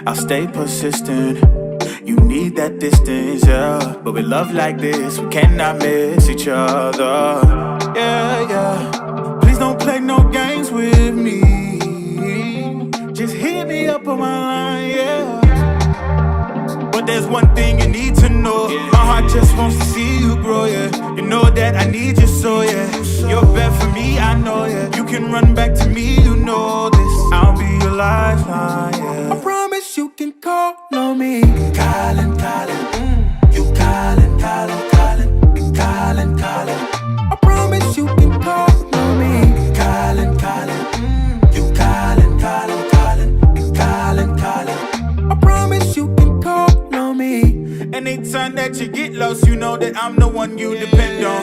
I'll stay persistent. You need that distance, yeah. But with love like this, we cannot miss each other. Yeah, yeah. Please don't play no games with me. Just hit me up on my line, yeah. But there's one thing you need to know. My heart just wants to see you grow, yeah. You know that I need you so, yeah. You're bad for me, I know, yeah. You can run back to me, you know this. I'll be your lifeline, yeah. I promise you can call on me. Calling, you calling, calling. I promise you can call on me. Calling, you calling, calling. I promise you can call on me. Anytime that you get lost, you know that I'm the one you depend on.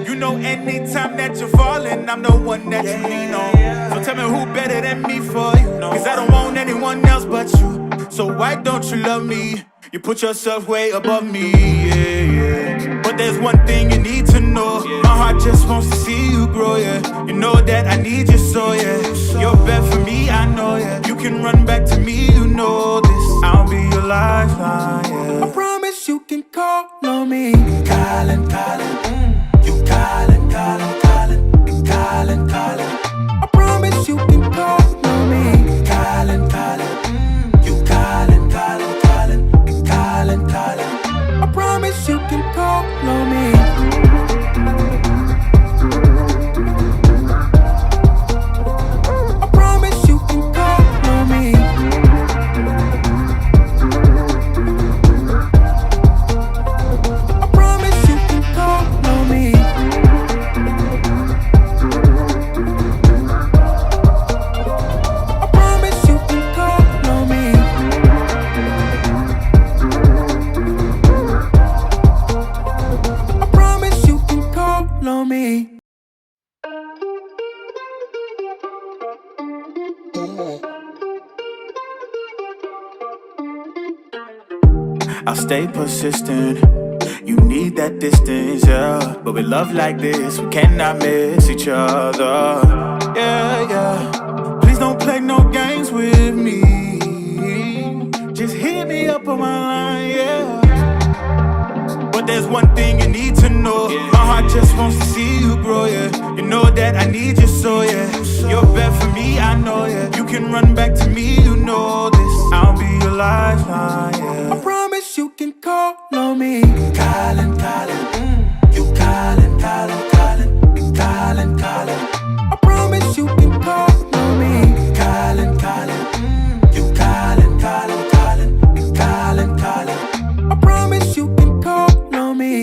You know anytime that you're falling, I'm the one that you lean on. So tell me who better than me for you. Cause I don't want anyone else but you. So why don't you love me? You put yourself way above me, yeah. But there's one thing you need to know. My heart just wants to see you grow, yeah. You know that I need you so, yeah. You're bad for me, I know, yeah. You can run back to me, you know this. I'll be your lifeline, yeah. I promise you can call on me. Calling, you calling, calling. I promise you can call on me. Calling, you calling, calling. I promise you can call on me. I promise you can call on me. I promise you can call on me. I promise you can call on me. I promise you can call on me. I'll stay persistent. You need that distance, yeah. But with love like this, we cannot miss each other. Yeah, yeah. Please don't play no games with me. Just hit me up on my line, yeah. But there's one thing you need to know. My heart just wants to see you grow, yeah. You know that I need you so, yeah. You're bad for me, I know, yeah. You can run back to me, you know this. I'll be your lifeline, yeah. I promise you can call on me. Calling, you calling, calling. I promise you can call on me. Calling, you calling, calling. I promise you can call on me.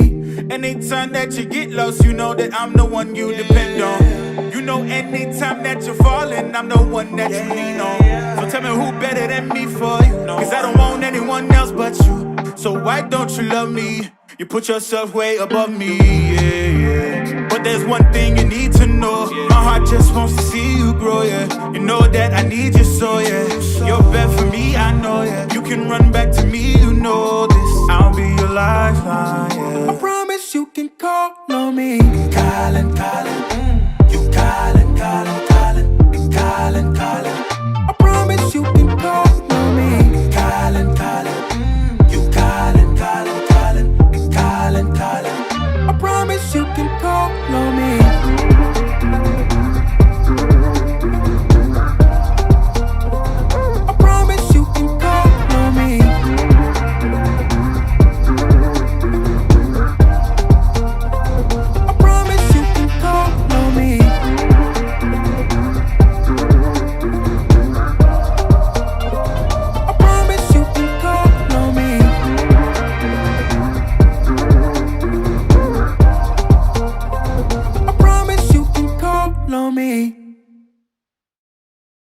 Anytime that you get lost, you know that I'm the one you depend on. You know anytime that you're falling, I'm the one that you lean on. So tell me who better than me for you. Cause I don't want anyone else but you. So why don't you love me? You put yourself way above me, yeah. But there's one thing you need to know. My heart just wants to see you grow, yeah. You know that I need you so, yeah. You're bad for me, I know, yeah. You can run back to me, you know this. I'll be your lifeline, yeah. I promise you can call on me. Calling.